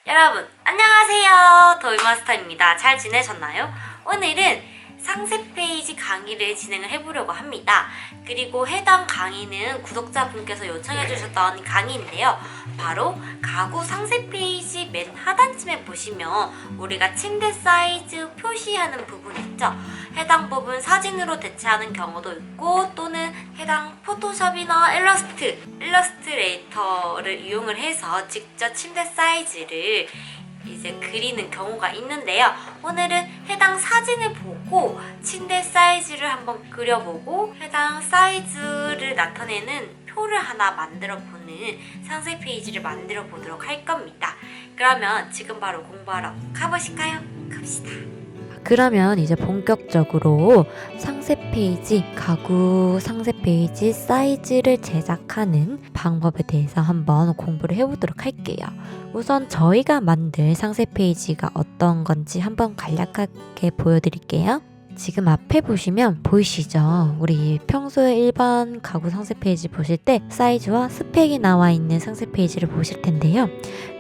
여러분 안녕하세요, 도이마스터입니다. 잘 지내셨나요? 오늘은 상세 페이지 강의를 진행을 해보려고 합니다. 그리고 해당 강의는 구독자분께서 요청해 주셨던 강의인데요, 바로 가구 상세 페이지 맨 하단쯤에 보시면 우리가 침대 사이즈 표시하는 부분 있죠? 해당 부분 사진으로 대체하는 경우도 있고, 또는 해당 포토샵이나 일러스트레이터를 이용을 해서 직접 침대 사이즈를 이제 그리는 경우가 있는데요. 오늘은 해당 사진을 보고 침대 사이즈를 한번 그려보고 해당 사이즈를 나타내는 표를 하나 만들어 보는 상세 페이지를 만들어 보도록 할 겁니다. 그러면 지금 바로 공부하러 가보실까요? 갑시다. 그러면 이제 본격적으로 상세 페이지, 가구 상세 페이지 사이즈를 제작하는 방법에 대해서 한번 공부를 해보도록 할게요. 우선 저희가 만들 상세 페이지가 어떤 건지 한번 간략하게 보여드릴게요. 지금 앞에 보시면 보이시죠? 우리 평소에 일반 가구 상세 페이지 보실 때 사이즈와 스펙이 나와 있는 상세 페이지를 보실 텐데요.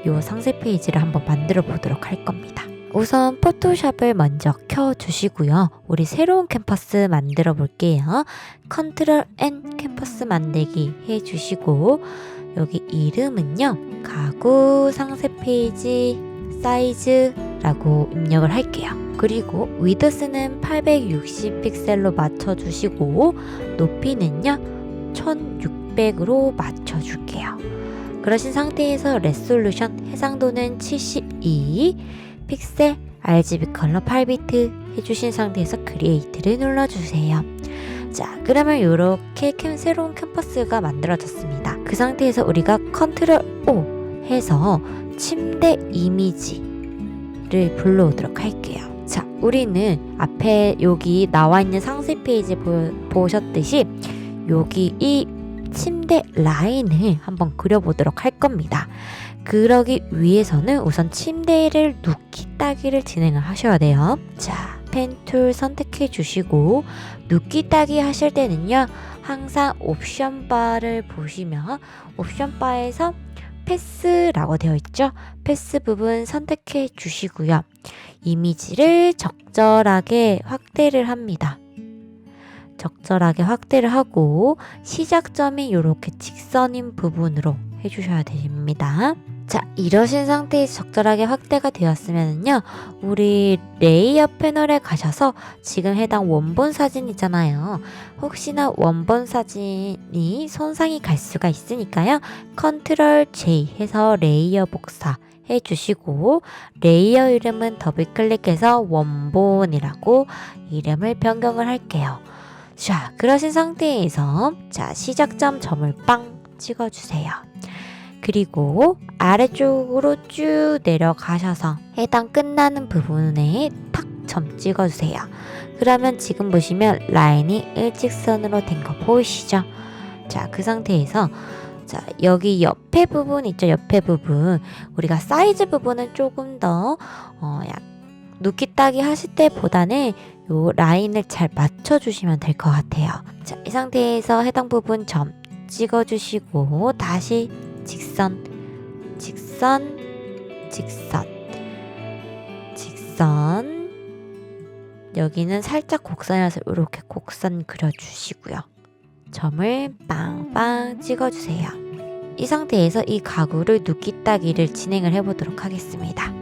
이 상세 페이지를 한번 만들어 보도록 할 겁니다. 우선 포토샵을 먼저 켜주시고요. 우리 새로운 캔버스 만들어 볼게요. 컨트롤 N 캔버스 만들기 해주시고, 여기 이름은요, 가구 상세 페이지 사이즈라고 입력을 할게요. 그리고 위드스는 860 픽셀로 맞춰주시고, 높이는요 1600으로 맞춰줄게요. 그러신 상태에서 레솔루션 해상도는 72 픽셀, RGB 컬러 8비트 해주신 상태에서 크리에이트를 눌러주세요. 자, 그러면 이렇게 새로운 캔버스가 만들어졌습니다. 그 상태에서 우리가 컨트롤 O 해서 침대 이미지를 불러오도록 할게요. 자, 우리는 앞에 여기 나와 있는 상세 페이지 보셨듯이 여기 이 침대 라인을 한번 그려보도록 할 겁니다. 그러기 위해서는 우선 침대를 눕기 따기를 진행을 하셔야 돼요. 자, 펜 툴 선택해 주시고, 눕기 따기 하실 때는요, 항상 옵션 바를 보시면 옵션 바에서 패스라고 되어 있죠? 패스 부분 선택해 주시고요. 이미지를 적절하게 확대를 합니다. 적절하게 확대를 하고 시작점이 이렇게 직선인 부분으로 해주셔야 됩니다. 자, 이러신 상태에서 적절하게 확대가 되었으면요, 우리 레이어 패널에 가셔서 지금 해당 원본 사진 있잖아요. 혹시나 원본 사진이 손상이 갈 수가 있으니까요, 컨트롤 J 해서 레이어 복사 해주시고, 레이어 이름은 더블 클릭해서 원본이라고 이름을 변경을 할게요. 자, 그러신 상태에서 자, 시작점 점을 빵 찍어주세요. 그리고 아래쪽으로 쭉 내려가셔서 해당 끝나는 부분에 탁 점 찍어주세요. 그러면 지금 보시면 라인이 일직선으로 된 거 보이시죠? 자, 그 상태에서 자, 여기 옆에 부분 있죠? 옆에 부분 우리가 사이즈 부분은 조금 더 눕기 따기 하실 때보다는 요 라인을 잘 맞춰주시면 될 것 같아요. 자, 이 상태에서 해당 부분 점 찍어주시고, 다시 직선, 직선, 직선, 직선. 여기는 살짝 곡선이라서 이렇게 곡선 그려주시고요. 점을 빵빵 찍어주세요. 이 상태에서 이 가구를 눕기 따기를 진행을 해보도록 하겠습니다.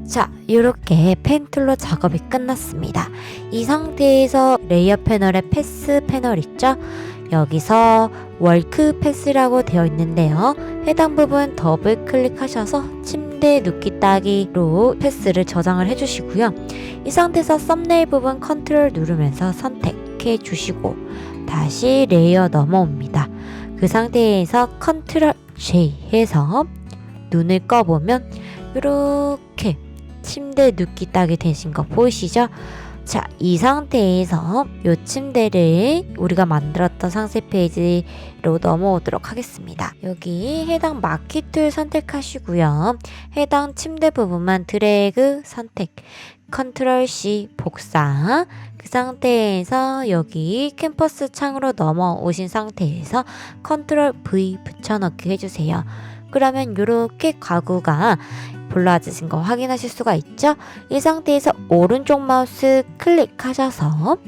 자, 이렇게 펜툴로 작업이 끝났습니다. 이 상태에서 레이어 패널에 패스 패널 있죠? 여기서 월크 패스라고 되어 있는데요, 해당 부분 더블 클릭하셔서 침대 눕기 따기로 패스를 저장을 해주시고요. 이 상태에서 썸네일 부분 컨트롤 누르면서 선택해 주시고 다시 레이어 넘어옵니다. 그 상태에서 컨트롤 J 해서 눈을 꺼보면 이렇게 침대 눕기 따기 되신 거 보이시죠? 자, 이 상태에서 요 침대를 우리가 만들었던 상세 페이지로 넘어오도록 하겠습니다. 여기 해당 마키 툴 선택하시고요. 해당 침대 부분만 드래그 선택, 컨트롤 C 복사. 그 상태에서 여기 캠퍼스 창으로 넘어오신 상태에서 컨트롤 V 붙여넣기 해주세요. 그러면 이렇게 가구가 불러와주신 거 확인하실 수가 있죠? 이 상태에서 오른쪽 마우스 클릭하셔서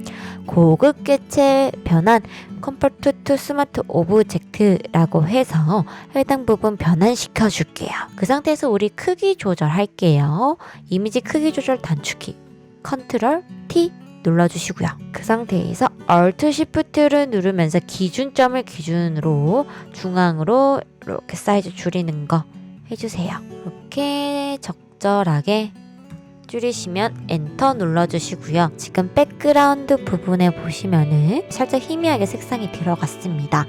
고급 개체 변환 컴포트 투 스마트 오브젝트라고 해서 해당 부분 변환시켜 줄게요. 그 상태에서 우리 크기 조절할게요. 이미지 크기 조절 단축키 컨트롤 T 눌러주시고요. 그 상태에서 Alt Shift를 누르면서 기준점을 기준으로 중앙으로 이렇게 사이즈 줄이는 거 해주세요. 이렇게 적절하게 줄이시면 엔터 눌러주시고요. 지금 백그라운드 부분에 보시면은 살짝 희미하게 색상이 들어갔습니다.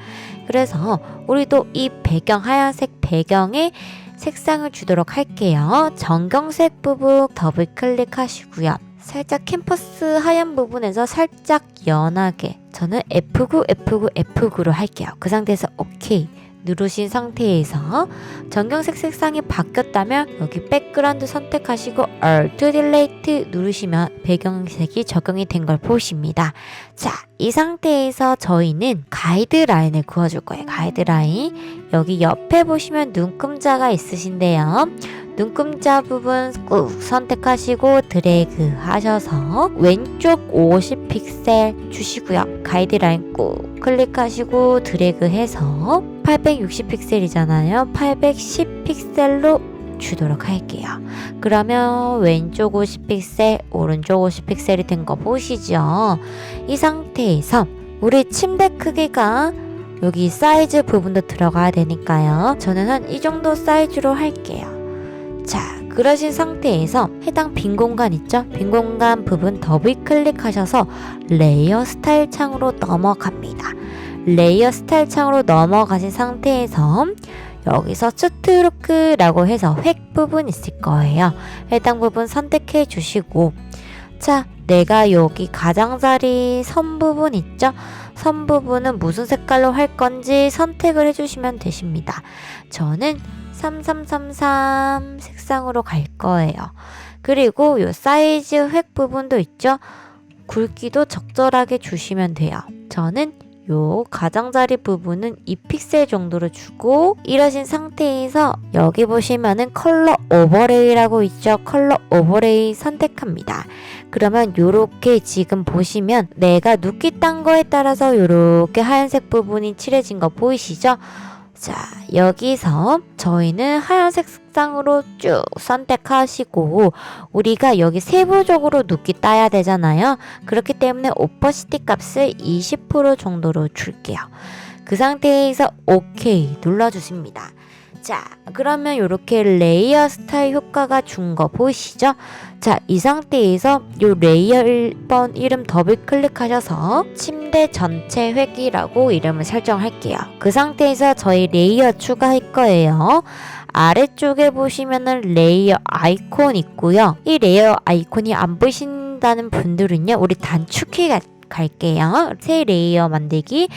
그래서 우리도 이 배경, 하얀색 배경에 색상을 주도록 할게요. 정경색 부분 더블 클릭하시고요. 살짝 캠퍼스 하얀 부분에서 살짝 연하게 저는 F9, F9, F9로 할게요. 그 상태에서 OK 누르신 상태에서 정경색 색상이 바뀌었다면 여기 백그라운드 선택하시고 Alt Delete 누르시면 배경색이 적용이 된 걸 보십니다. 자, 이 상태에서 저희는 가이드라인을 그어줄 거예요. 가이드라인 여기 옆에 보시면 눈금자가 있으신데요. 눈금자 부분 꾹 선택하시고 드래그 하셔서 왼쪽 50픽셀 주시고요. 가이드라인 꾹 클릭하시고 드래그 해서 860픽셀이잖아요. 810픽셀로 주도록 할게요. 그러면 왼쪽 50픽셀, 오른쪽 50픽셀이 된 거 보시죠? 이 상태에서 우리 침대 크기가 여기 사이즈 부분도 들어가야 되니까요. 저는 한 이 정도 사이즈로 할게요. 자, 그러신 상태에서 해당 빈 공간 있죠? 빈 공간 부분 더블 클릭하셔서 레이어 스타일 창으로 넘어갑니다. 레이어 스타일 창으로 넘어가신 상태에서 여기서 스트로크라고 해서 획 부분 있을 거예요. 해당 부분 선택해 주시고 자, 내가 여기 가장자리 선 부분 있죠? 선 부분은 무슨 색깔로 할 건지 선택을 해주시면 되십니다. 저는 3333 색상으로 갈 거예요. 그리고 이 사이즈 획 부분도 있죠? 굵기도 적절하게 주시면 돼요. 저는 요 가장자리 부분은 2픽셀 정도로 주고 이러신 상태에서 여기 보시면은 컬러 오버레이라고 있죠? 컬러 오버레이 선택합니다. 그러면 요렇게 지금 보시면 내가 눕기 딴 거에 따라서 요렇게 하얀색 부분이 칠해진 거 보이시죠? 자, 여기서 저희는 하얀색 색상으로 쭉 선택하시고 우리가 여기 세부적으로 눕기 따야 되잖아요. 그렇기 때문에 오퍼시티 값을 20% 정도로 줄게요. 그 상태에서 OK 눌러주십니다. 자, 그러면 이렇게 레이어 스타일 효과가 준 거 보이시죠? 자, 이 상태에서 이 레이어 1번 이름 더블 클릭하셔서 침대 전체 획이라고 이름을 설정할게요. 그 상태에서 저희 레이어 추가할 거예요. 아래쪽에 보시면은 레이어 아이콘 있고요. 이 레이어 아이콘이 안 보이신다는 분들은요, 우리 단축키 갈게요. 새 레이어 만들기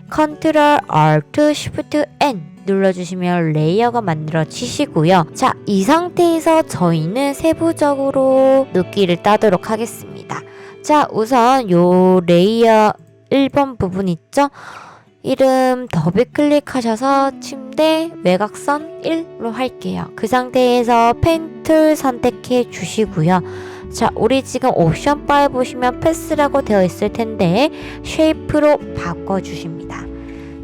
컨트롤 Alt Shift N 눌러주시면 레이어가 만들어지시고요. 자, 이 상태에서 저희는 세부적으로 눕기를 따도록 하겠습니다. 자, 우선 요 레이어 1번 부분 있죠? 이름 더블 클릭하셔서 침대 외곽선 1로 할게요. 그 상태에서 펜 툴 선택해 주시고요. 자, 우리 지금 옵션 바에 보시면 패스라고 되어 있을 텐데 쉐이프로 바꿔주십니다.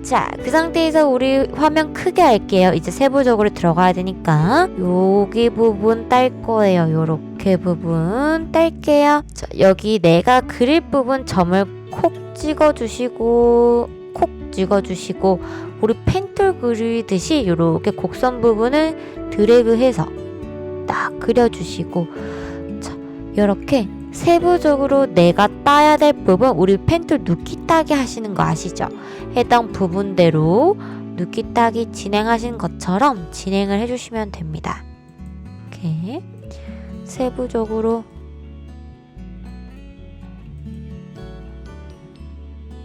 자, 그 상태에서 우리 화면 크게 할게요. 이제 세부적으로 들어가야 되니까 여기 부분 딸 거예요. 요렇게 부분 딸게요. 자, 여기 내가 그릴 부분 점을 콕 찍어주시고 우리 펜툴 그리듯이 요렇게 곡선 부분을 드래그해서 딱 그려주시고 자, 요렇게 세부적으로 내가 따야 될 부분 우리 펜툴 눕기 따기 하시는 거 아시죠? 해당 부분대로 눕기 따기 진행하신 것처럼 진행을 해주시면 됩니다. 이렇게 세부적으로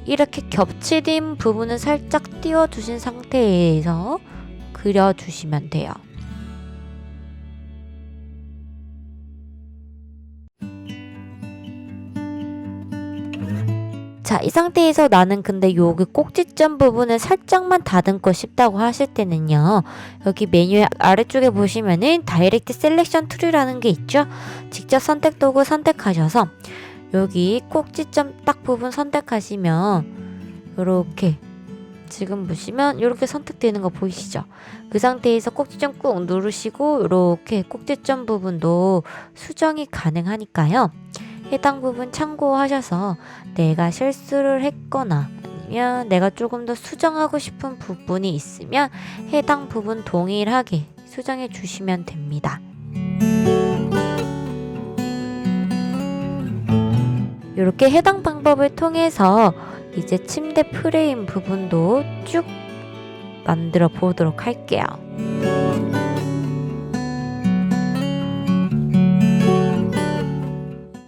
이렇게 겹치는 부분은 살짝 띄워주신 상태에서 그려주시면 돼요. 자, 이 상태에서 나는 근데 여기 꼭지점 부분을 살짝만 다듬고 싶다고 하실 때는요, 여기 메뉴의 아래쪽에 보시면은 다이렉트 셀렉션 툴이라는 게 있죠. 직접 선택 도구 선택하셔서 여기 꼭지점 딱 부분 선택하시면 요렇게 지금 보시면 이렇게 선택되는 거 보이시죠? 그 상태에서 꼭지점 꾹 누르시고 이렇게 꼭지점 부분도 수정이 가능하니까요. 해당 부분 참고하셔서 내가 실수를 했거나 아니면 내가 조금 더 수정하고 싶은 부분이 있으면 해당 부분 동일하게 수정해 주시면 됩니다. 이렇게 해당 방법을 통해서 이제 침대 프레임 부분도 쭉 만들어 보도록 할게요.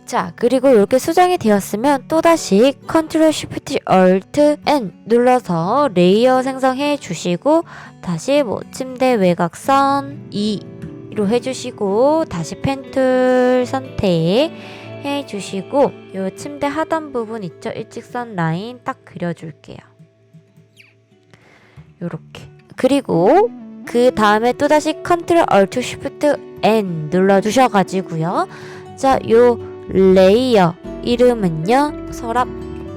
자, 그리고 이렇게 수정이 되었으면 또다시 Ctrl Shift Alt N 눌러서 레이어 생성해 주시고 다시 침대 외곽선 2로 해주시고 다시 펜 툴 선택 해주시고 요 침대 하단 부분 있죠? 일직선 라인 딱 그려줄게요. 요렇게. 그리고 그 다음에 또다시 Ctrl Alt Shift N 눌러주셔가지고요. 자, 요 레이어 이름은요, 서랍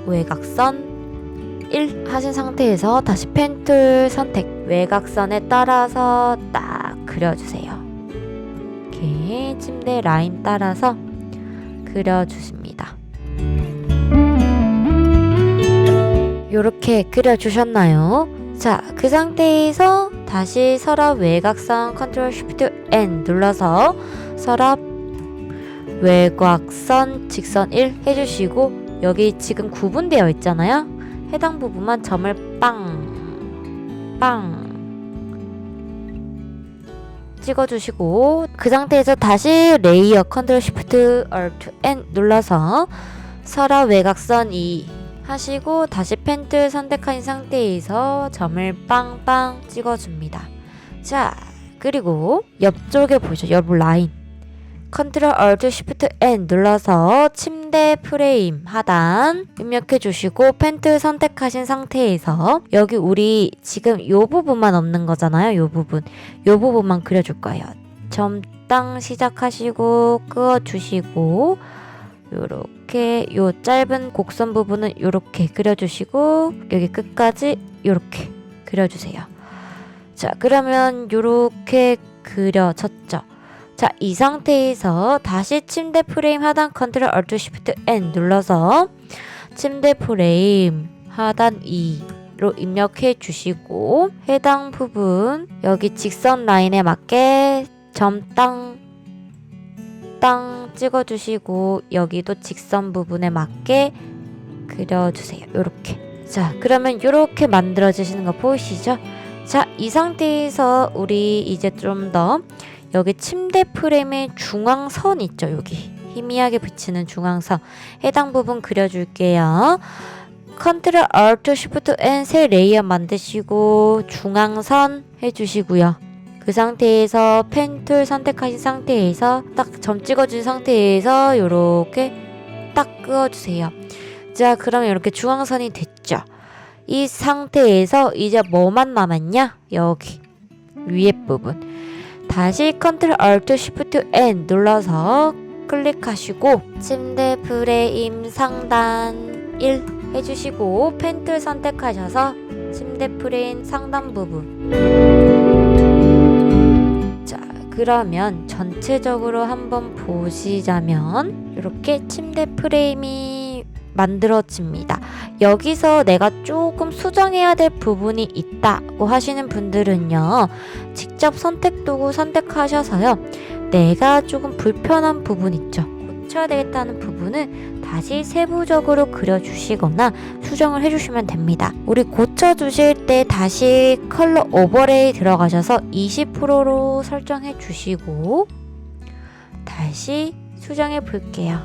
외곽선 1 하신 상태에서 다시 펜 툴 선택, 외곽선에 따라서 딱 그려주세요. 이렇게 침대 라인 따라서 그려주십니다. 요렇게 그려주셨나요? 자, 그 상태에서 다시 서랍 외곽선 Ctrl Shift N 눌러서 서랍 외곽선 직선 1 해주시고 여기 지금 구분되어 있잖아요. 해당 부분만 점을 빵 찍어주시고 그 상태에서 다시 레이어 Ctrl Shift Alt N 눌러서 서랍 외곽선 2 하시고 다시 펜 툴 선택한 상태에서 점을 빵빵 찍어줍니다. 자, 그리고 옆쪽에 보이죠? 옆 라인 Ctrl Alt Shift N 눌러서 침대 프레임 하단 입력해 주시고 펜 툴 선택하신 상태에서 여기 우리 지금 요 부분만 없는 거잖아요. 요 부분만 그려줄 거예요. 점 땅 시작하시고 끄어 주시고 요렇게 요 짧은 곡선 부분은 요렇게 그려주시고 여기 끝까지 요렇게 그려주세요. 자, 그러면 요렇게 그려졌죠. 자, 이 상태에서 다시 침대 프레임 하단 Ctrl Alt Shift N 눌러서 침대 프레임 하단 2로 입력해 주시고 해당 부분 여기 직선 라인에 맞게 점 땅 찍어주시고 여기도 직선 부분에 맞게 그려주세요. 요렇게. 자, 그러면 요렇게 만들어지시는 거 보이시죠? 자, 이 상태에서 우리 이제 좀 더 여기 침대 프레임의 중앙선 있죠? 여기 희미하게 비치는 중앙선 해당 부분 그려줄게요. Ctrl Alt Shift N 새 레이어 만드시고 중앙선 해주시고요. 그 상태에서 펜 툴 선택하신 상태에서 딱 점 찍어준 상태에서 요렇게 딱 그어주세요. 자, 그러면 이렇게 중앙선이 됐죠? 이 상태에서 이제 뭐만 남았냐? 여기 위에 부분 다시 Ctrl Alt Shift N 눌러서 클릭하시고 침대 프레임 상단 1 해주시고 펜 툴 선택하셔서 침대 프레임 상단 부분. 자, 그러면 전체적으로 한번 보시자면 이렇게 침대 프레임이 만들어집니다. 여기서 내가 조금 수정해야 될 부분이 있다고 하시는 분들은요, 직접 선택 도구 선택하셔서요, 내가 조금 불편한 부분 있죠, 고쳐야 되겠다는 부분은 다시 세부적으로 그려주시거나 수정을 해주시면 됩니다. 우리 고쳐주실 때 다시 컬러 오버레이 들어가셔서 20%로 설정해 주시고 다시 수정해 볼게요.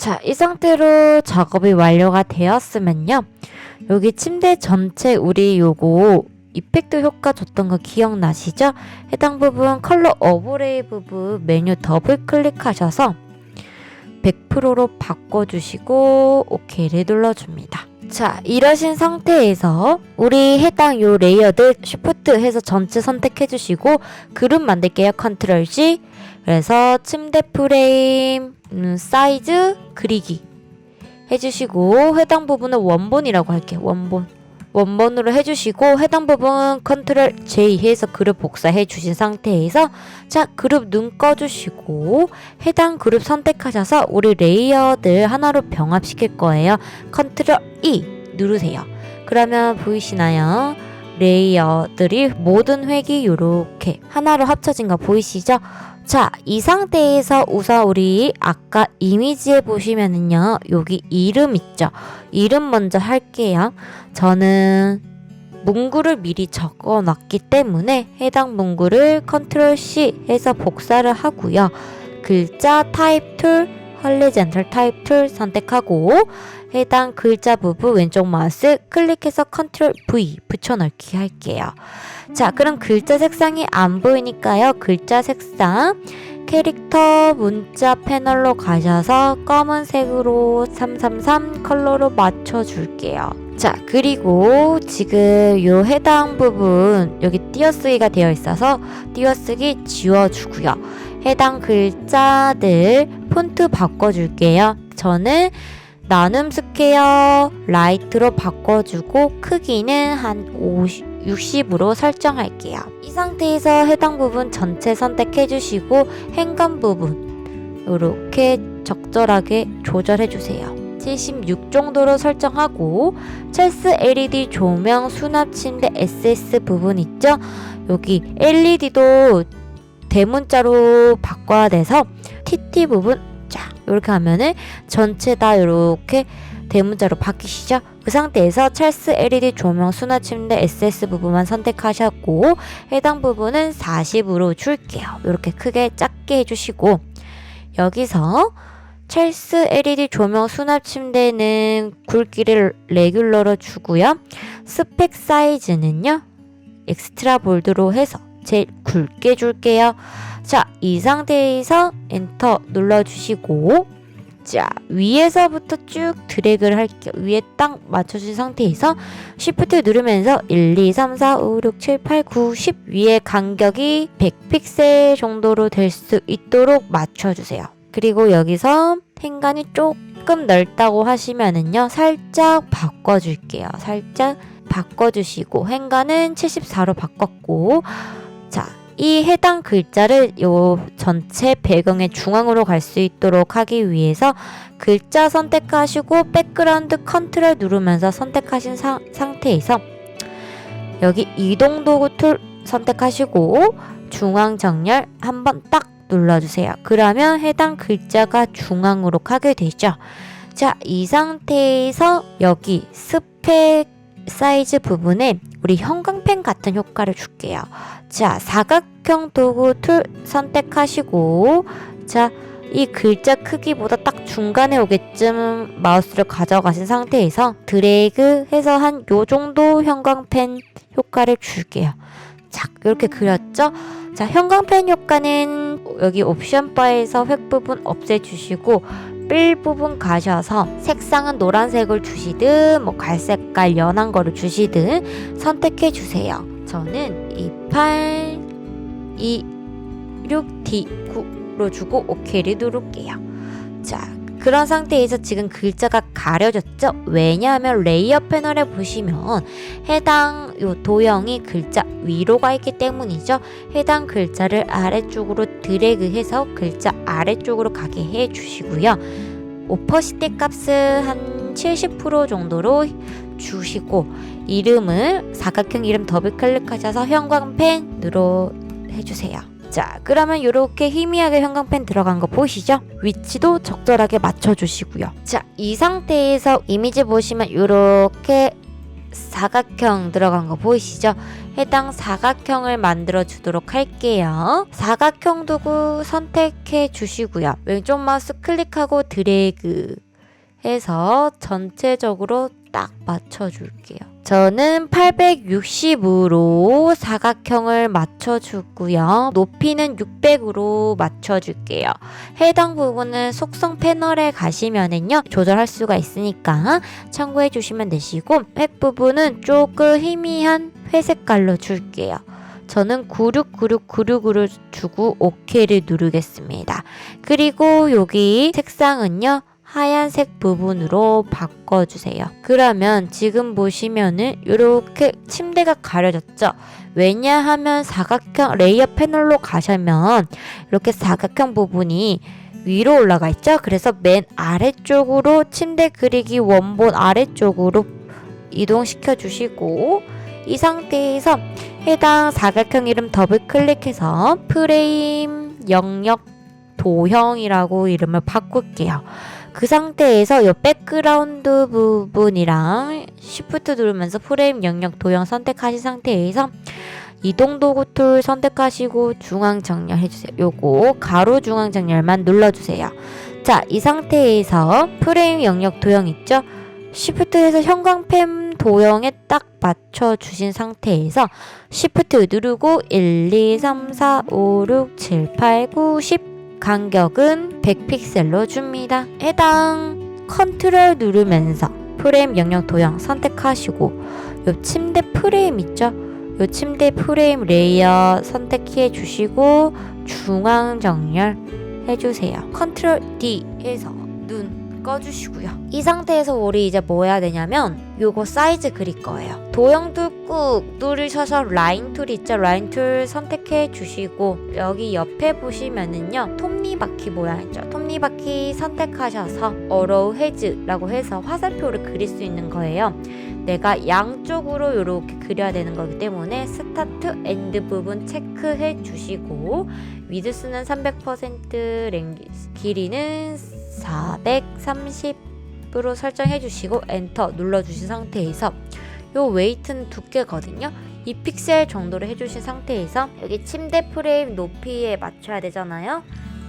자, 이 상태로 작업이 완료가 되었으면요. 여기 침대 전체 우리 요거 이펙트 효과 줬던 거 기억나시죠? 해당 부분 컬러 오버레이 부분 메뉴 더블 클릭하셔서 100%로 바꿔주시고 OK를 눌러줍니다. 자, 이러신 상태에서 우리 해당 요 레이어들 쉬프트 해서 전체 선택해주시고 그룹 만들게요. 컨트롤 C. 그래서 침대 프레임 사이즈 그리기 해주시고 해당 부분은 원본이라고 할게요. 원본으로 해주시고 해당 부분 컨트롤 J 해서 그룹 복사해 주신 상태에서 자, 그룹 눈 꺼주시고 해당 그룹 선택하셔서 우리 레이어들 하나로 병합시킬 거예요. 컨트롤 E 누르세요. 그러면 보이시나요? 레이어들이 모든 획이 이렇게 하나로 합쳐진 거 보이시죠? 자, 이 상태에서 우선 우리 아까 이미지에 보시면은요, 여기 이름 있죠? 이름 먼저 할게요. 저는 문구를 미리 적어 놨기 때문에 해당 문구를 컨트롤 C 해서 복사를 하고요. 글자 타입 툴, 헐리젠털 타입 툴 선택하고 해당 글자 부분 왼쪽 마우스 클릭해서 컨트롤 V 붙여넣기 할게요. 자, 그럼 글자 색상이 안 보이니까요. 글자 색상 캐릭터 문자 패널로 가셔서 검은색으로 333 컬러로 맞춰줄게요. 자, 그리고 지금 요 해당 부분 여기 띄어쓰기가 되어 있어서 띄어쓰기 지워주고요. 해당 글자들 폰트 바꿔줄게요. 저는 나눔 스퀘어 라이트로 바꿔주고 크기는 한 60으로 설정할게요. 이 상태에서 해당 부분 전체 선택해주시고 행간 부분 이렇게 적절하게 조절해주세요. 76 정도로 설정하고 첼스 LED 조명 수납 침대 SS 부분 있죠? 여기 LED도 대문자로 바꿔야 돼서 TT 부분 쫙 이렇게 하면은 전체 다 이렇게 대문자로 바뀌시죠? 그 상태에서 첼스 LED 조명 수납 침대 SS 부분만 선택하셨고 해당 부분은 40으로 줄게요. 이렇게 크게 작게 해주시고 여기서 첼스 LED 조명 수납 침대는 굵기를 레귤러로 주고요. 스펙 사이즈는요. 엑스트라 볼드로 해서 제일 굵게 줄게요. 자, 이 상태에서 엔터 눌러주시고 자, 위에서부터 쭉 드래그를 할게요. 위에 딱 맞춰준 상태에서 Shift 누르면서 1, 2, 3, 4, 5, 6, 7, 8, 9, 10 위에 간격이 100픽셀 정도로 될 수 있도록 맞춰주세요. 그리고 여기서 행간이 조금 넓다고 하시면은요, 살짝 바꿔줄게요. 살짝 바꿔주시고 행간은 74로 바꿨고 자, 이 해당 글자를 요 전체 배경의 중앙으로 갈 수 있도록 하기 위해서 글자 선택하시고 백그라운드 컨트롤 누르면서 선택하신 상태에서 여기 이동 도구 툴 선택하시고 중앙 정렬 한번 딱 눌러주세요. 그러면 해당 글자가 중앙으로 가게 되죠. 자, 이 상태에서 여기 스펙 사이즈 부분에 우리 형광펜 같은 효과를 줄게요. 자, 사각형 도구 툴 선택하시고 자, 이 글자 크기보다 딱 중간에 오게끔 마우스를 가져가신 상태에서 드래그 해서 한 요 정도 형광펜 효과를 줄게요. 자, 이렇게 그렸죠? 자, 형광펜 효과는 여기 옵션 바에서 획 부분 없애주시고 빌 부분 가셔서 색상은 노란색을 주시든 뭐 갈색깔 연한 거를 주시든 선택해 주세요. 저는 2826D9로 주고 OK를 누를게요. 자, 그런 상태에서 지금 글자가 가려졌죠? 왜냐하면 레이어 패널에 보시면 해당 요 도형이 글자 위로 가 있기 때문이죠. 해당 글자를 아래쪽으로 드래그해서 글자 아래쪽으로 가게 해 주시고요. 오퍼시티 값을 한 70% 정도로 주시고 이름을 사각형 이름 더블 클릭하셔서 형광펜으로 해주세요. 자, 그러면 이렇게 희미하게 형광펜 들어간 거 보이시죠? 위치도 적절하게 맞춰주시고요. 자, 이 상태에서 이미지 보시면 이렇게 사각형 들어간 거 보이시죠? 해당 사각형을 만들어 주도록 할게요. 사각형 도구 선택해 주시고요. 왼쪽 마우스 클릭하고 드래그 해서 전체적으로 딱 맞춰 줄게요. 저는 860으로 사각형을 맞춰주고요. 높이는 600으로 맞춰줄게요. 해당 부분은 속성 패널에 가시면은요, 조절할 수가 있으니까 참고해 주시면 되시고, 획 부분은 조금 희미한 회색깔로 줄게요. 저는 969696으로 주고 OK를 누르겠습니다. 그리고 여기 색상은요, 하얀색 부분으로 바꿔주세요. 그러면 지금 보시면은 이렇게 침대가 가려졌죠? 왜냐하면 사각형 레이어 패널로 가시면 이렇게 사각형 부분이 위로 올라가 있죠? 그래서 맨 아래쪽으로 침대 그리기 원본 아래쪽으로 이동시켜 주시고, 이 상태에서 해당 사각형 이름 더블 클릭해서 프레임 영역 도형이라고 이름을 바꿀게요. 그 상태에서 이 백그라운드 부분이랑 Shift 누르면서 프레임 영역 도형 선택하신 상태에서 이동 도구 툴 선택하시고 중앙 정렬 해주세요. 요거 가로 중앙 정렬만 눌러주세요. 자, 이 상태에서 프레임 영역 도형 있죠? Shift에서 형광펜 도형에 딱 맞춰주신 상태에서 Shift 누르고 1, 2, 3, 4, 5, 6, 7, 8, 9, 10 간격은 100픽셀로 줍니다. 해당 컨트롤 누르면서 프레임 영역 도형 선택하시고 요 침대 프레임 있죠? 요 침대 프레임 레이어 선택해 주시고 중앙 정렬 해주세요. 컨트롤 D 해서 눈 꺼주시고요. 이 상태에서 우리 이제 뭐 해야 되냐면 요거 사이즈 그릴 거예요. 도형도 꾹 누르셔서 라인 툴 있죠? 라인 툴 선택해 주시고 여기 옆에 보시면은요 톱니바퀴 모양 있죠? 톱니바퀴 선택하셔서 어로우 헤즈라고 해서 화살표를 그릴 수 있는 거예요. 내가 양쪽으로 이렇게 그려야 되는 거기 때문에 스타트 엔드 부분 체크해 주시고 위드스는 300% 랭귀지 길이는 430으로 설정해 주시고 엔터 눌러 주신 상태에서 요 웨이트는 두께거든요. 2픽셀 정도로 해주신 상태에서 여기 침대 프레임 높이에 맞춰야 되잖아요.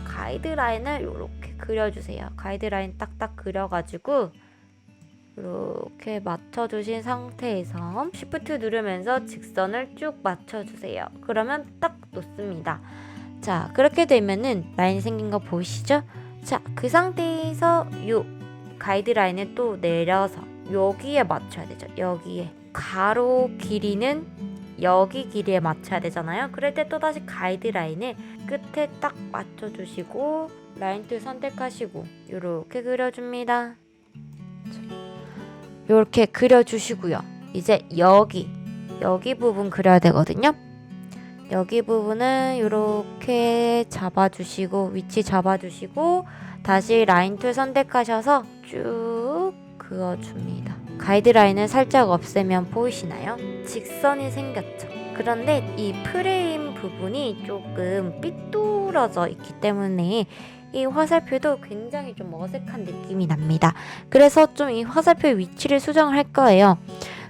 가이드라인을 이렇게 그려주세요. 가이드라인 딱딱 그려가지고 이렇게 맞춰주신 상태에서 Shift 누르면서 직선을 쭉 맞춰주세요. 그러면 딱 놓습니다. 자, 그렇게 되면은 라인 생긴 거 보이시죠? 자, 그 상태에서 요 가이드라인을 또 내려서 여기에 맞춰야 되죠. 여기에 가로 길이는 여기 길이에 맞춰야 되잖아요. 그럴 때 또다시 가이드라인을 끝에 딱 맞춰주시고 라인 툴 선택하시고 요렇게 그려줍니다. 요렇게 그려주시고요. 이제 여기 부분 그려야 되거든요. 여기 부분은 이렇게 잡아주시고 위치 잡아주시고 다시 라인 툴 선택하셔서 쭉 그어줍니다. 가이드라인을 살짝 없애면 보이시나요? 직선이 생겼죠. 그런데 이 프레임 부분이 조금 삐뚤어져 있기 때문에 이 화살표도 굉장히 좀 어색한 느낌이 납니다. 그래서 좀 이 화살표 위치를 수정할 거예요.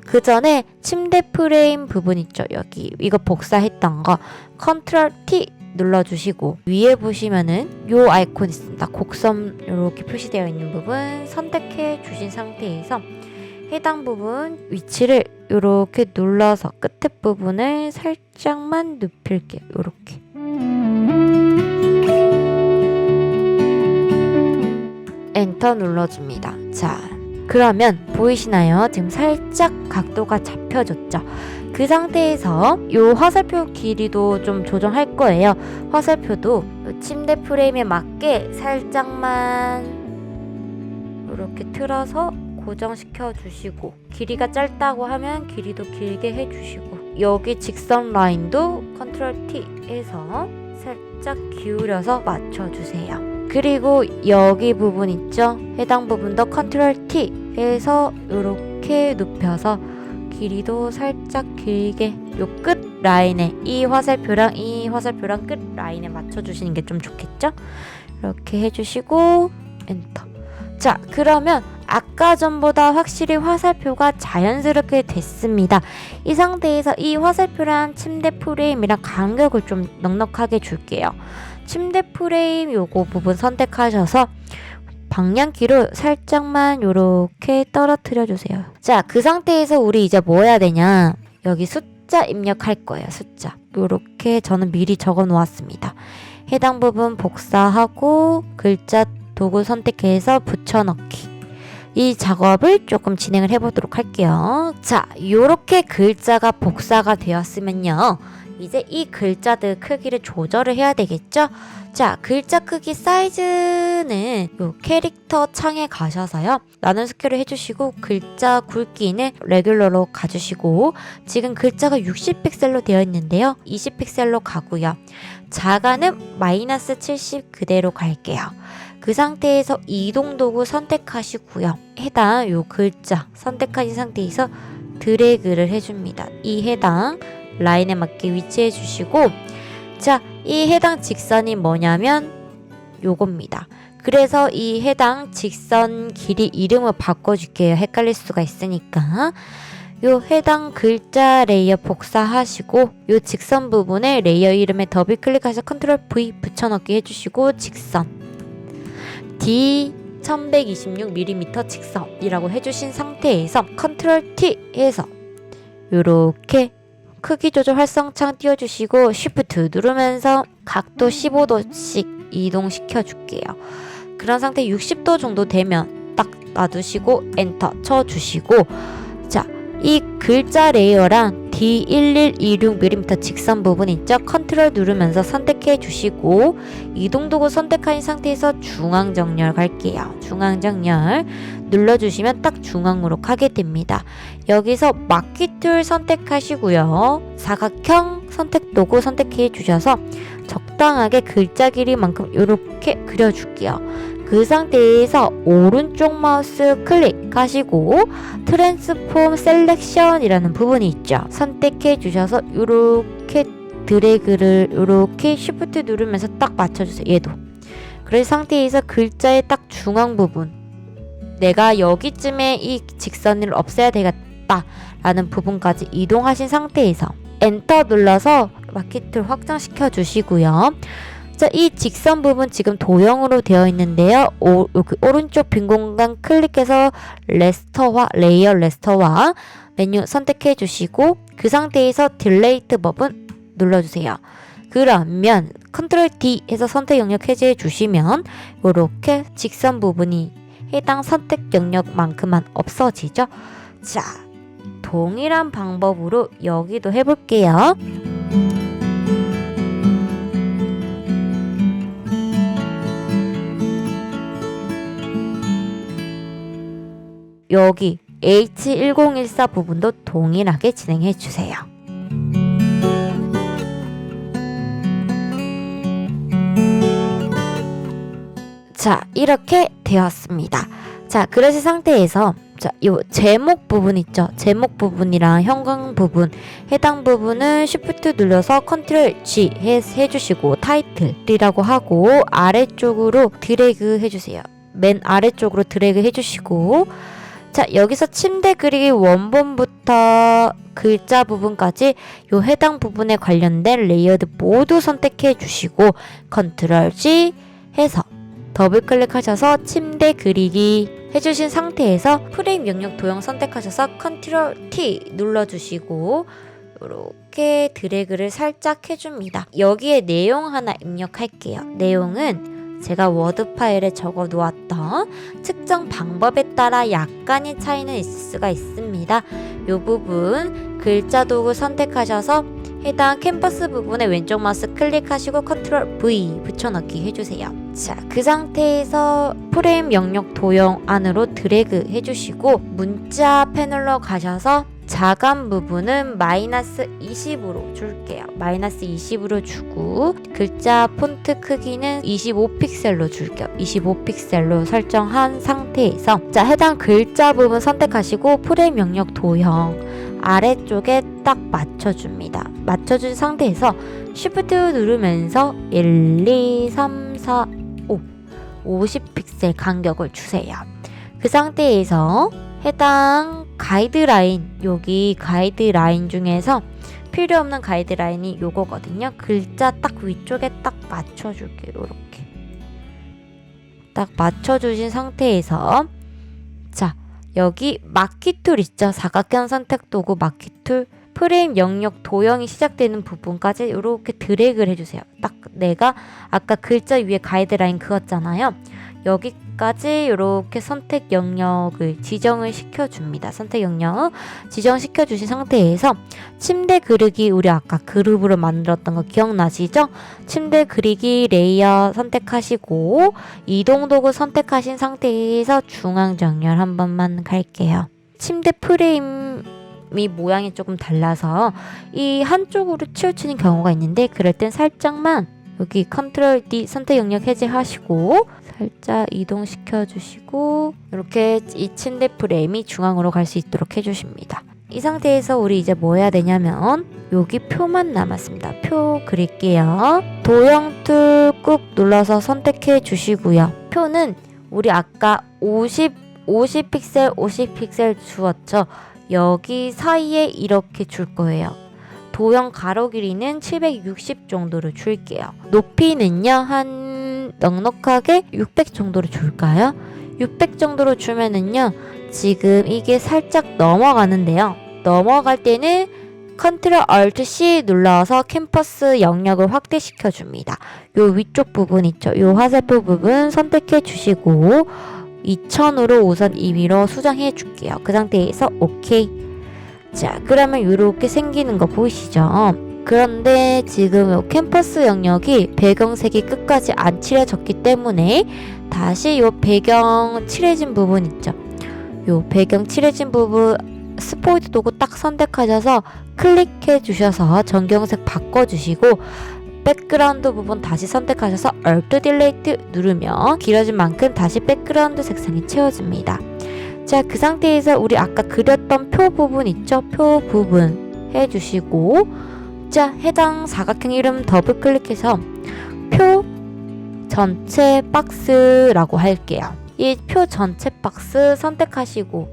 그 전에 침대 프레임 부분 있죠? 여기 이거 복사했던 거 컨트롤 T 눌러주시고 위에 보시면은 요 아이콘 있습니다. 곡선 이렇게 표시되어 있는 부분 선택해 주신 상태에서 해당 부분 위치를 이렇게 눌러서 끝에 부분을 살짝만 눕힐게요. 이렇게 엔터 눌러줍니다. 자, 그러면 보이시나요? 지금 살짝 각도가 잡혀졌죠? 그 상태에서 이 화살표 길이도 좀 조정할 거예요. 화살표도 침대 프레임에 맞게 살짝만 이렇게 틀어서 고정시켜 주시고 길이가 짧다고 하면 길이도 길게 해주시고 여기 직선 라인도 컨트롤 T 해서 살짝 기울여서 맞춰주세요. 그리고 여기 부분 있죠? 해당 부분도 컨트롤 T 해서 이렇게 눕혀서 길이도 살짝 길게 요 끝 라인에 이 화살표랑 끝 라인에 맞춰주시는 게 좀 좋겠죠? 이렇게 해주시고 엔터. 자, 그러면 아까 전보다 확실히 화살표가 자연스럽게 됐습니다. 이 상태에서 이 화살표랑 침대 프레임이랑 간격을 좀 넉넉하게 줄게요. 침대 프레임 요거 부분 선택하셔서 방향키를 살짝만 요렇게 떨어뜨려 주세요. 자, 그 상태에서 우리 이제 뭐 해야 되냐, 여기 숫자 입력할 거예요. 숫자 요렇게 저는 미리 적어 놓았습니다. 해당 부분 복사하고 글자 도구 선택해서 붙여넣기, 이 작업을 조금 진행을 해보도록 할게요. 자, 요렇게 글자가 복사가 되었으면요, 이제 이 글자들 크기를 조절을 해야 되겠죠? 자, 글자 크기 사이즈는 요 캐릭터 창에 가셔서요, 나눈 스케일을 해주시고 글자 굵기는 레귤러로 가주시고, 지금 글자가 60픽셀로 되어 있는데요, 20픽셀로 가고요. 자가는 -70 그대로 갈게요. 그 상태에서 이동 도구 선택하시고요, 해당 요 글자 선택하신 상태에서 드래그를 해줍니다. 이 해당 라인에 맞게 위치해 주시고, 자, 이 해당 직선이 뭐냐면 요겁니다. 그래서 이 해당 직선 길이 이름을 바꿔줄게요. 헷갈릴 수가 있으니까. 요 해당 글자 레이어 복사하시고 요 직선 부분에 레이어 이름에 더블 클릭해서 컨트롤 V 붙여넣기 해주시고, 직선 D 1126mm 직선이라고 해주신 상태에서 컨트롤 T 해서 요렇게 크기 조절 활성창 띄워주시고 쉬프트 누르면서 각도 15도씩 이동시켜 줄게요. 그런 상태 60도 정도 되면 딱 놔두시고 엔터 쳐주시고, 자, 이 글자 레이어랑 D1126mm 직선 부분 있죠? 컨트롤 누르면서 선택해 주시고 이동 도구 선택한 상태에서 중앙 정렬 갈게요. 중앙 정렬 눌러주시면 딱 중앙으로 가게 됩니다. 여기서 막기 툴 선택하시고요, 사각형 선택 도구 선택해 주셔서 적당하게 글자 길이만큼 이렇게 그려줄게요. 그 상태에서 오른쪽 마우스 클릭하시고 트랜스폼 셀렉션이라는 부분이 있죠. 선택해 주셔서 이렇게 드래그를 이렇게 쉬프트 누르면서 딱 맞춰주세요. 얘도. 그런 상태에서 글자의 딱 중앙 부분, 내가 여기쯤에 이 직선을 없애야 되겠다 라는 부분까지 이동하신 상태에서 엔터 눌러서 마키툴 확장시켜 주시고요. 자, 이 직선 부분 지금 도형으로 되어 있는데요, 여기 오른쪽 빈 공간 클릭해서 레이어 레스터와 메뉴 선택해 주시고 그 상태에서 딜레이트 버튼 눌러주세요. 그러면 컨트롤 D 해서 선택 영역 해제해 주시면 이렇게 직선 부분이 해당 선택 영역만큼만 없어지죠. 자, 동일한 방법으로 여기도 해볼게요. 여기 H1014 부분도 동일하게 진행해 주세요. 자, 이렇게 되었습니다. 자, 그러신 상태에서 자, 요 제목 부분 있죠? 제목 부분이랑 형광 부분, 해당 부분은 Shift 눌러서 컨트롤 G 해주시고 타이틀이라고 하고 아래쪽으로 드래그 해주세요. 맨 아래쪽으로 드래그 해주시고, 자, 여기서 침대 그리기 원본부터 글자 부분까지 요 해당 부분에 관련된 레이어드 모두 선택해 주시고 컨트롤 G 해서 더블 클릭하셔서 침대 그리기 해주신 상태에서 프레임 영역 도형 선택하셔서 컨트롤 T 눌러주시고 이렇게 드래그를 살짝 해줍니다. 여기에 내용 하나 입력할게요. 내용은 제가 워드 파일에 적어 놓았던 측정 방법에 따라 약간의 차이는 있을 수가 있습니다. 이 부분 글자 도구 선택하셔서 해당 캔버스 부분에 왼쪽 마우스 클릭하시고 컨트롤 V 붙여넣기 해주세요. 자, 그 상태에서 프레임 영역 도형 안으로 드래그 해주시고 문자 패널로 가셔서 자감 부분은 -20으로 줄게요. -20으로 주고 글자 폰트 크기는 25픽셀로 줄게요. 25픽셀로 설정한 상태에서 자, 해당 글자 부분 선택하시고 프레임 영역 도형 아래쪽에 딱 맞춰줍니다. 맞춰준 상태에서 Shift 누르면서 1, 2, 3, 4, 5 50픽셀 간격을 주세요. 그 상태에서 해당 가이드라인, 여기 가이드라인 중에서 필요 없는 가이드라인이 요거거든요. 글자 딱 위쪽에 딱 맞춰줄게요. 이렇게 딱 맞춰주신 상태에서 자, 여기 마키툴 있죠? 사각형 선택 도구 마키툴 프레임 영역 도형이 시작되는 부분까지 이렇게 드래그를 해주세요. 딱 내가 아까 글자 위에 가이드라인 그었잖아요. 여기까지 이렇게 선택 영역을 지정을 시켜줍니다. 선택 영역 지정시켜 주신 상태에서 침대 그리기, 우리 아까 그룹으로 만들었던 거 기억나시죠? 침대 그리기 레이어 선택하시고 이동 도구 선택하신 상태에서 중앙 정렬 한 번만 갈게요. 침대 프레임이 모양이 조금 달라서 이 한쪽으로 치우치는 경우가 있는데, 그럴 땐 살짝만 여기 컨트롤 D 선택 영역 해제하시고 살짝 이동시켜 주시고 이렇게 이 침대 프레임이 중앙으로 갈 수 있도록 해주십니다. 이 상태에서 우리 이제 뭐 해야 되냐면 여기 표만 남았습니다. 표 그릴게요. 도형 툴 꾹 눌러서 선택해 주시고요. 표는 우리 아까 50 픽셀 50 픽셀 주었죠. 여기 사이에 이렇게 줄 거예요. 도형 가로 길이는 760 정도로 줄게요. 높이는요, 한 넉넉하게 600 정도로 줄까요? 600 정도로 주면은요, 지금 이게 살짝 넘어가는데요. 넘어갈 때는 컨트롤 얼트 C 눌러서 캠퍼스 영역을 확대시켜 줍니다. 요 위쪽 부분 있죠? 요 화살표 부분 선택해 주시고 2000으로 우선 임의로 수정해 줄게요. 그 상태에서 오케이. 자, 그러면 이렇게 생기는 거 보이시죠? 그런데 지금 요 캠퍼스 영역이 배경색이 끝까지 안 칠해졌기 때문에 다시 요 배경 칠해진 부분 있죠? 요 배경 칠해진 부분 스포이드 도구 딱 선택하셔서 클릭해 주셔서 전경색 바꿔주시고 백그라운드 부분 다시 선택하셔서 Alt Delete 누르면 길어진 만큼 다시 백그라운드 색상이 채워집니다. 자, 그 상태에서 우리 아까 그렸던 표 부분 있죠? 표 부분 해주시고 자, 해당 사각형 이름 더블 클릭해서 표 전체 박스라고 할게요. 이 표 전체 박스 선택하시고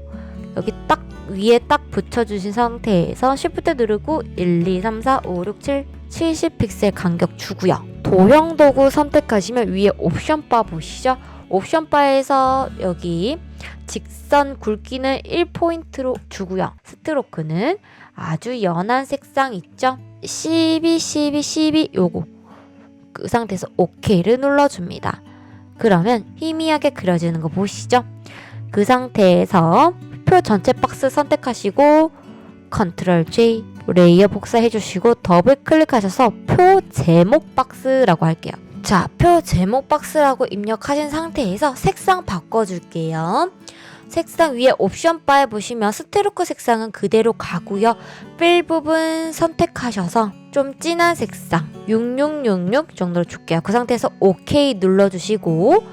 여기 딱 위에 딱 붙여주신 상태에서 Shift 누르고 1, 2, 3, 4, 5, 6, 7, 70 픽셀 간격 주고요. 도형 도구 선택하시면 위에 옵션 바 보시죠? 옵션 바에서 여기 직선 굵기는 1포인트로 주고요. 스트로크는 아주 연한 색상 있죠? 12, 12, 12 요거 그 상태에서 OK를 눌러줍니다. 그러면 희미하게 그려지는 거 보시죠? 그 상태에서 표 전체 박스 선택하시고 컨트롤 J 레이어 복사해 주시고 더블 클릭하셔서 표 제목 박스라고 할게요. 자, 표 제목 박스라고 입력하신 상태에서 색상 바꿔줄게요. 색상 위에 옵션 바에 보시면 스트로크 색상은 그대로 가고요. 필 부분 선택하셔서 좀 진한 색상 6666 정도로 줄게요. 그 상태에서 OK 눌러주시고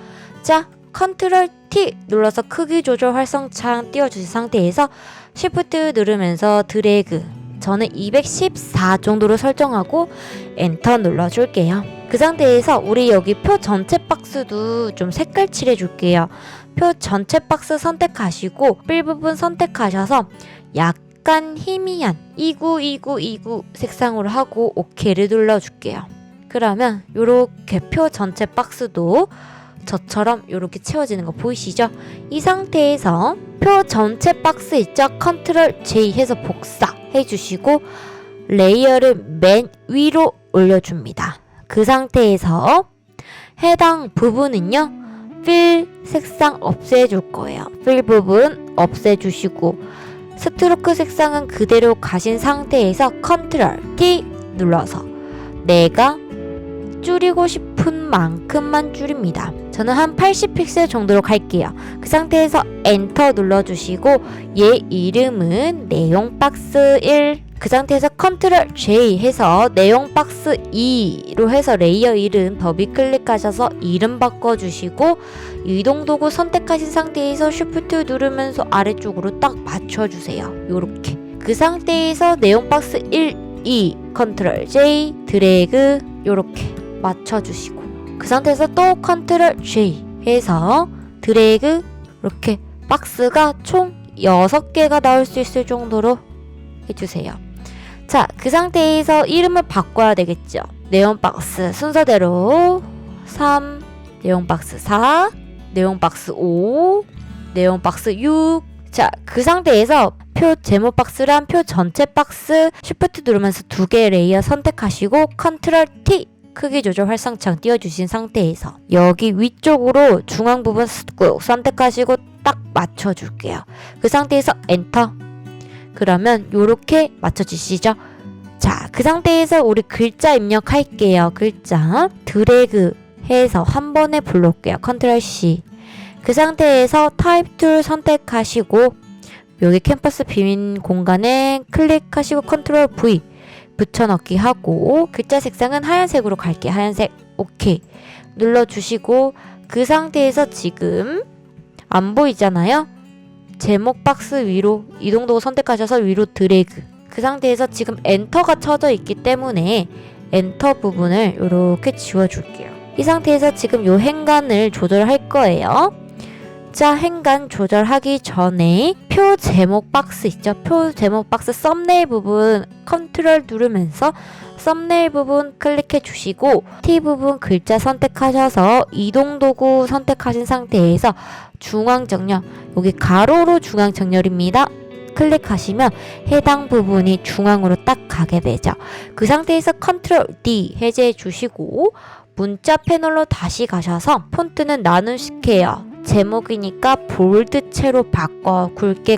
자, 컨트롤 T 눌러서 크기 조절 활성창 띄워주신 상태에서 Shift 누르면서 드래그 저는 214 정도로 설정하고 엔터 눌러줄게요. 그 상태에서 우리 여기 표 전체 박스도 좀 색깔 칠해줄게요. 표 전체 박스 선택하시고 필 부분 선택하셔서 약간 희미한 292929 색상으로 하고 OK를 눌러줄게요. 그러면 이렇게 표 전체 박스도 저처럼 이렇게 채워지는 거 보이시죠? 이 상태에서 표 전체 박스 있죠? 컨트롤 J 해서 복사해 주시고 레이어를 맨 위로 올려줍니다. 그 상태에서 해당 부분은요, 필 색상 없애줄 거예요. 필 부분 없애주시고 스트로크 색상은 그대로 가신 상태에서 컨트롤 T 눌러서 내가 줄이고 싶은 만큼만 줄입니다. 저는 한 80픽셀 정도로 갈게요. 그 상태에서 엔터 눌러주시고 얘 이름은 내용 박스 1 그 상태에서 컨트롤 J 해서 내용 박스 2로 해서 레이어 이름 더블 클릭하셔서 이름 바꿔주시고 이동 도구 선택하신 상태에서 Shift 누르면서 아래쪽으로 딱 맞춰주세요. 요렇게 그 상태에서 내용 박스 1, 2 컨트롤 J 드래그 요렇게 맞춰주시고 그 상태에서 또 컨트롤 J 해서 드래그 이렇게 박스가 총 6개가 나올 수 있을 정도로 해주세요. 자, 그 상태에서 이름을 바꿔야 되겠죠. 네온박스 순서대로 3, 네온박스 4, 네온박스 5, 네온박스 6. 자, 그 상태에서 표 제목 박스랑 표 전체 박스 쉬프트 누르면서 2개의 레이어 선택하시고 컨트롤 T 크기 조절 활성창 띄워주신 상태에서 여기 위쪽으로 중앙 부분 꾹 선택하시고 딱 맞춰줄게요. 그 상태에서 엔터. 그러면 요렇게 맞춰주시죠. 자, 그 상태에서 우리 글자 입력할게요. 글자 드래그 해서 한 번에 불러올게요. 컨트롤 C. 그 상태에서 타입 툴 선택하시고 여기 캠퍼스 빈 공간에 클릭하시고 컨트롤 V 붙여넣기 하고 글자 색상은 하얀색으로 갈게요. 하얀색. 오케이 눌러주시고 그 상태에서 지금 안 보이잖아요. 제목 박스 위로 이동 도구 선택하셔서 위로 드래그. 그 상태에서 지금 엔터가 쳐져 있기 때문에 엔터 부분을 이렇게 지워줄게요. 이 상태에서 지금 요 행간을 조절할 거예요. 자, 행간 조절하기 전에 표 제목 박스 있죠? 표 제목 박스 썸네일 부분 컨트롤 누르면서 썸네일 부분 클릭해 주시고 T 부분 글자 선택하셔서 이동 도구 선택하신 상태에서 중앙 정렬, 여기 가로로 중앙 정렬입니다. 클릭하시면 해당 부분이 중앙으로 딱 가게 되죠. 그 상태에서 컨트롤 D 해제해 주시고 문자 패널로 다시 가셔서 폰트는 나눔시켜요. 제목이니까 볼드체로 바꿔 굵게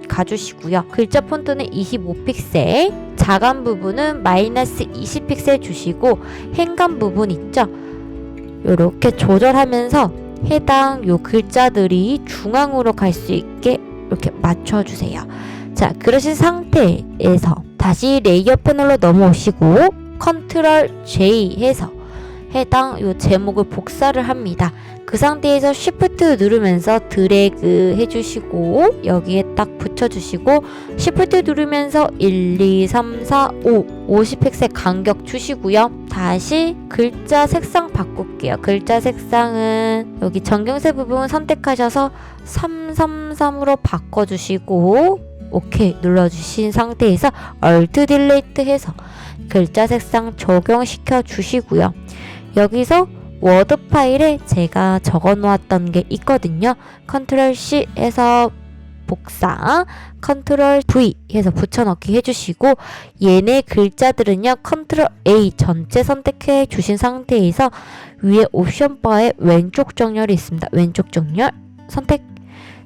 가주시고요. 글자 폰트는 25픽셀, 자간 부분은 마이너스 20픽셀 주시고 행간 부분 있죠? 이렇게 조절하면서 해당 요 글자들이 중앙으로 갈 수 있게 이렇게 맞춰주세요. 자, 그러신 상태에서 다시 레이어 패널로 넘어오시고 컨트롤 J 해서 해당 요 제목을 복사를 합니다. 그 상태에서 Shift 누르면서 드래그 해주시고 여기에 딱 붙여주시고 Shift 누르면서 1, 2, 3, 4, 5 50픽셀 간격 주시고요. 다시 글자 색상 바꿀게요. 글자 색상은 여기 정경색 부분 선택하셔서 333으로 바꿔주시고 오케이 눌러주신 상태에서 Alt Delete 해서 글자 색상 적용시켜 주시고요. 여기서 워드 파일에 제가 적어 놓았던 게 있거든요. 컨트롤 C 해서 복사, 컨트롤 V 해서 붙여넣기 해주시고 얘네 글자들은요 컨트롤 A 전체 선택해 주신 상태에서 위에 옵션 바에 왼쪽 정렬이 있습니다. 왼쪽 정렬 선택.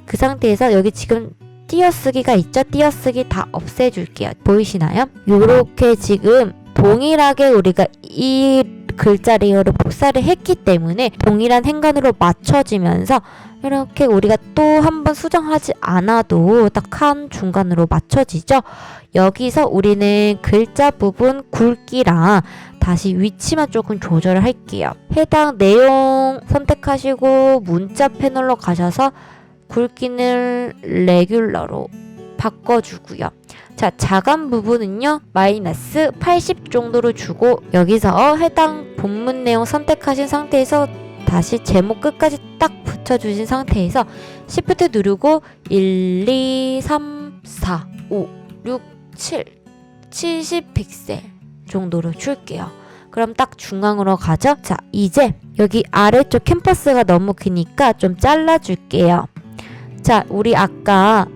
그 상태에서 여기 지금 띄어쓰기가 있죠? 띄어쓰기 다 없애줄게요. 보이시나요? 요렇게 지금 동일하게 우리가 이 글자 레이어를 복사를 했기 때문에 동일한 행간으로 맞춰지면서 이렇게 우리가 또 한 번 수정하지 않아도 딱 한 중간으로 맞춰지죠. 여기서 우리는 글자 부분 굵기랑 다시 위치만 조금 조절을 할게요. 해당 내용 선택하시고 문자 패널로 가셔서 굵기는 레귤러로 바꿔주고요. 자, 자간 부분은요 마이너스 80 정도로 주고 여기서 해당 본문 내용 선택하신 상태에서 다시 제목 끝까지 딱 붙여주신 상태에서 Shift 누르고 1, 2, 3, 4, 5, 6, 7 70 픽셀 정도로 줄게요. 그럼 딱 중앙으로 가죠. 자, 이제 여기 아래쪽 캠퍼스가 너무 기니까 좀 잘라줄게요. 자, 우리 아까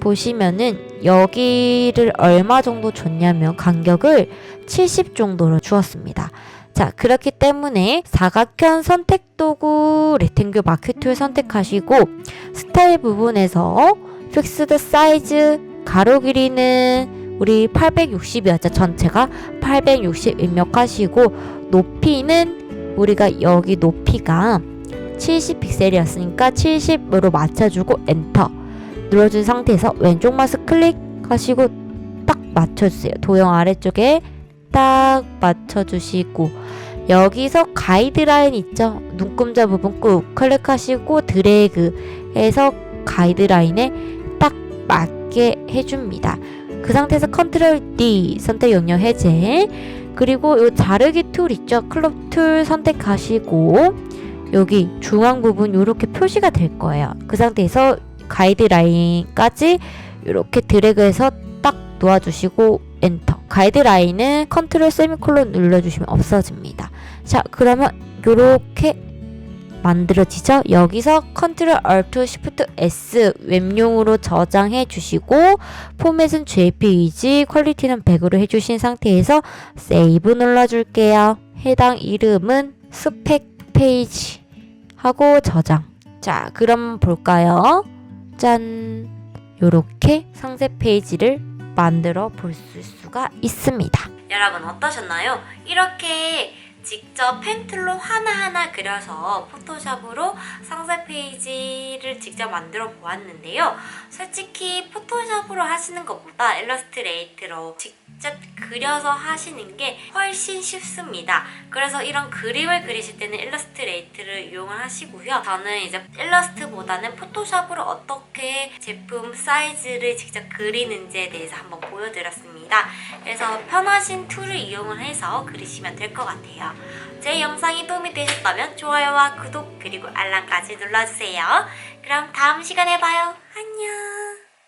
보시면은 여기를 얼마 정도 줬냐면 간격을 70 정도로 주었습니다. 자, 그렇기 때문에 사각형 선택 도구 레탱글 마크 툴 선택하시고 스타일 부분에서 픽스드 사이즈 가로 길이는 우리 860이었죠. 전체가 860 입력하시고 높이는 우리가 여기 높이가 70 픽셀이었으니까 70으로 맞춰주고 엔터 눌러준 상태에서 왼쪽 마우스 클릭하시고 딱 맞춰주세요. 도형 아래쪽에 딱 맞춰주시고 여기서 가이드라인 있죠? 눈금자 부분 꾹 클릭하시고 드래그 해서 가이드라인에 딱 맞게 해줍니다. 그 상태에서 컨트롤 D 선택 영역 해제 그리고 요 자르기 툴 있죠? 클럽 툴 선택하시고 여기 중앙 부분 이렇게 표시가 될 거예요. 그 상태에서 가이드라인까지 이렇게 드래그해서 딱 놓아주시고 엔터. 가이드라인은 컨트롤 세미콜론 눌러주시면 없어집니다. 자, 그러면 이렇게 만들어지죠? 여기서 컨트롤 얼트 쉬프트 S 웹용으로 저장해 주시고 포맷은 JPEG, 퀄리티는 100으로 해주신 상태에서 세이브 눌러줄게요. 해당 이름은 스펙 페이지 하고 저장. 자, 그럼 볼까요? 짠! 요렇게 상세 페이지를 만들어 볼 수가 있습니다. 여러분 어떠셨나요? 이렇게 직접 펜틀로 하나하나 그려서 포토샵으로 상세 페이지를 직접 만들어 보았는데요. 솔직히 포토샵으로 하시는 것보다 일러스트레이터로 직접 그려서 하시는 게 훨씬 쉽습니다. 그래서 이런 그림을 그리실 때는 일러스트레이터를 이용을 하시고요. 저는 이제 일러스트보다는 포토샵으로 어떻게 제품 사이즈를 직접 그리는지에 대해서 한번 보여드렸습니다. 그래서 편하신 툴을 이용을 해서 그리시면 될 것 같아요. 제 영상이 도움이 되셨다면 좋아요와 구독 그리고 알람까지 눌러주세요. 그럼 다음 시간에 봐요. 안녕.